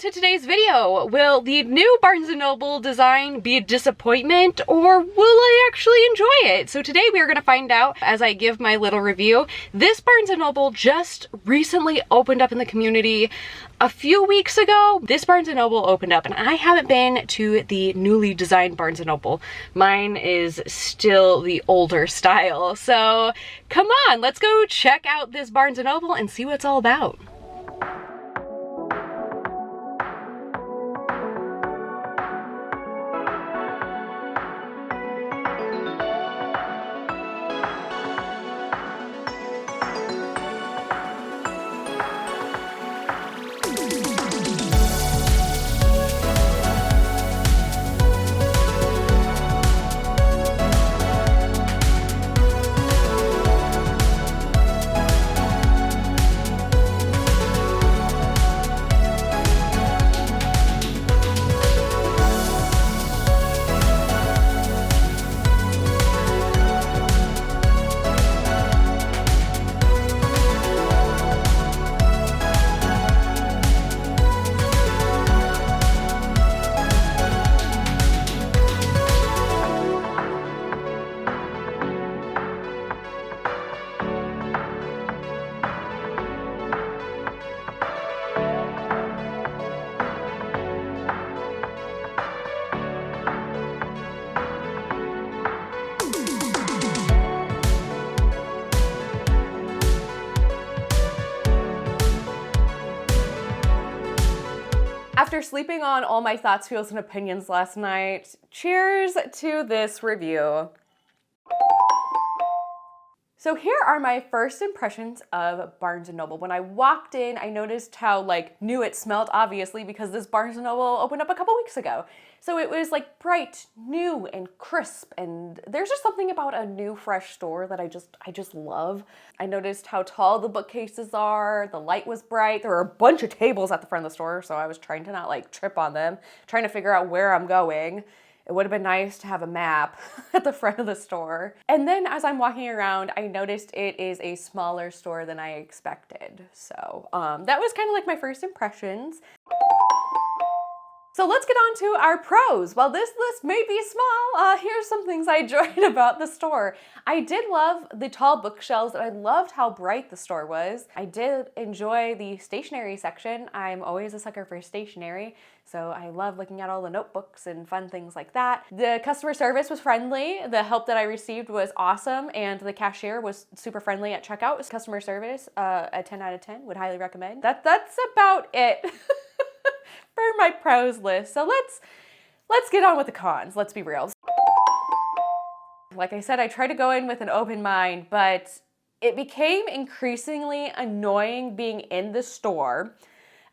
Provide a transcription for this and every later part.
to today's video. Will the new Barnes & Noble design be a disappointment, or will I actually enjoy it? So today we are going to find out as I give my little review. This Barnes & Noble just recently opened up in the community a few weeks ago. This Barnes & Noble opened up and I haven't been to the newly designed Barnes & Noble. Mine is still the older style. So come on, let's go check out this Barnes & Noble and see what it's all about. After sleeping on all my thoughts, feels, and opinions last night, cheers to this review. So here are my first impressions of Barnes & Noble. When I walked in, I noticed how new it smelled, obviously, because this Barnes & Noble opened up a couple weeks ago. So it was bright, new, and crisp, and there's just something about a new, fresh store that I just love. I noticed how tall the bookcases are, the light was bright, there were a bunch of tables at the front of the store, so I was trying to not trip on them, trying to figure out where I'm going. It would have been nice to have a map at the front of the store. And then as I'm walking around, I noticed it is a smaller store than I expected. So that was kind of my first impressions. So let's get on to our pros. While this list may be small, here's some things I enjoyed about the store. I did love the tall bookshelves, and I loved how bright the store was. I did enjoy the stationery section. I'm always a sucker for stationery, so I love looking at all the notebooks and fun things like that. The customer service was friendly. The help that I received was awesome, and the cashier was super friendly at checkout. Customer service, a 10 out of 10, would highly recommend. That's about it. For my pros list. So let's get on with the cons. Let's be real. Like I said, I tried to go in with an open mind, but it became increasingly annoying being in the store,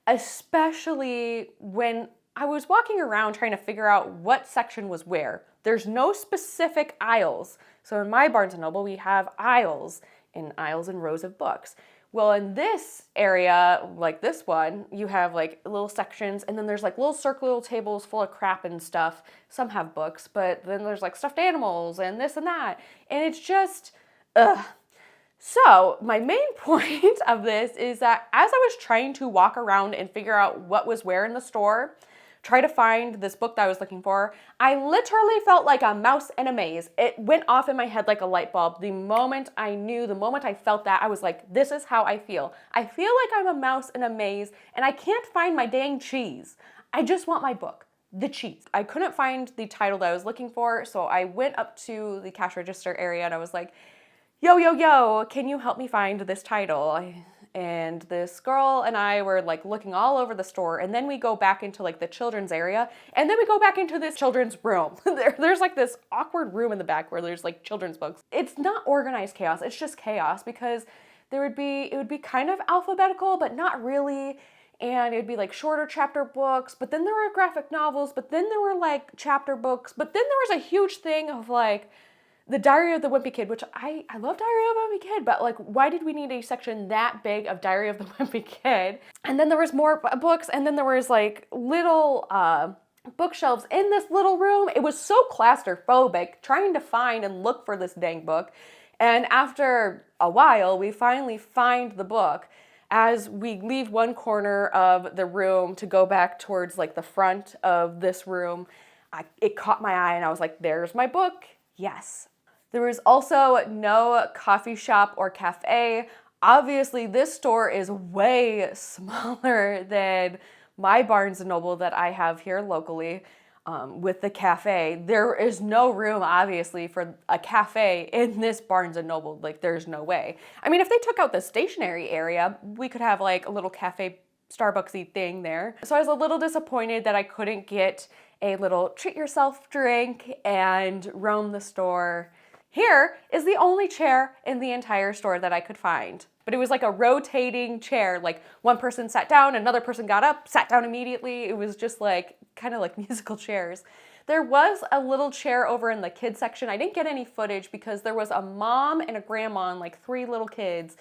especially when I was walking around trying to figure out what section was where. There's no specific aisles. So in my Barnes & Noble, we have aisles and rows of books. Well, in this area, like this one, you have little sections, and then there's little circular tables full of crap and stuff. Some have books, but then there's stuffed animals and this and that. And it's just, ugh. So my main point of this is that as I was trying to walk around and figure out what was where in the store, try to find this book that I was looking for, I literally felt like a mouse in a maze. It went off in my head like a light bulb. The moment I felt that, I was like, this is how I feel. I feel like I'm a mouse in a maze and I can't find my dang cheese. I just want my book, the cheese. I couldn't find the title that I was looking for, so I went up to the cash register area and I was like, yo, can you help me find this title? And this girl and I were looking all over the store, and then we go back into the children's area, and then we go back into this children's room. There's this awkward room in the back where there's children's books. It's not organized chaos, it's just chaos, because it would be kind of alphabetical, but not really. And it'd be shorter chapter books, but then there were graphic novels, but then there were chapter books, but then there was a huge thing of the Diary of the Wimpy Kid, which I love Diary of the Wimpy Kid, but why did we need a section that big of Diary of the Wimpy Kid? And then there was more books, and then there was little bookshelves in this little room. It was so claustrophobic trying to find and look for this dang book. And after a while, we finally find the book. As we leave one corner of the room to go back towards like the front of this room, it caught my eye and I was like, there's my book. Yes. There was also no coffee shop or cafe. Obviously, this store is way smaller than my Barnes & Noble that I have here locally with the cafe. There is no room, obviously, for a cafe in this Barnes & Noble. Like, there's no way. I mean, if they took out the stationery area, we could have like a little cafe Starbucks-y thing there. So I was a little disappointed that I couldn't get a little treat yourself drink and roam the store. Here is the only chair in the entire store that I could find. But it was like a rotating chair. Like one person sat down, another person got up, sat down immediately. It was just like kind of like musical chairs. There was a little chair over in the kids section. I didn't get any footage because there was a mom and a grandma and like 3 little kids.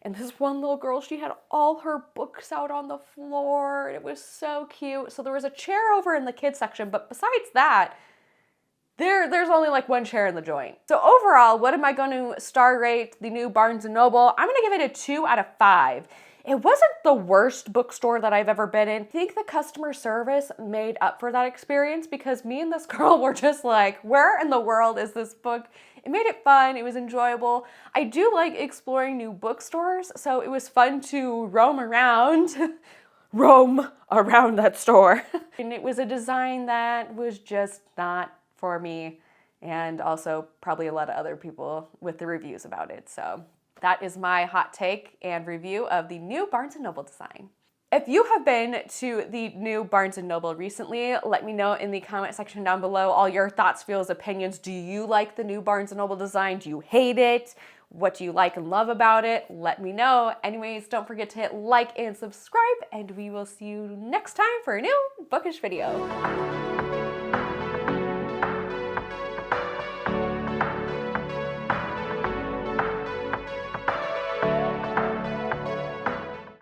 And this one little girl, she had all her books out on the floor. It was so cute. So there was a chair over in the kids section, but besides that, there's only like one chair in the joint. So overall, what am I going to star rate the new Barnes & Noble? I'm going to give it a 2 out of 5. It wasn't the worst bookstore that I've ever been in. I think the customer service made up for that experience because me and this girl were just like, where in the world is this book? It made it fun. It was enjoyable. I do like exploring new bookstores, so it was fun to roam around that store. And it was a design that was just not for me, and also probably a lot of other people with the reviews about it. So that is my hot take and review of the new Barnes & Noble design. If you have been to the new Barnes & Noble recently, let me know in the comment section down below all your thoughts, feels, opinions. Do you like the new Barnes & Noble design? Do you hate it? What do you like and love about it? Let me know. Anyways, don't forget to hit like and subscribe, and we will see you next time for a new bookish video.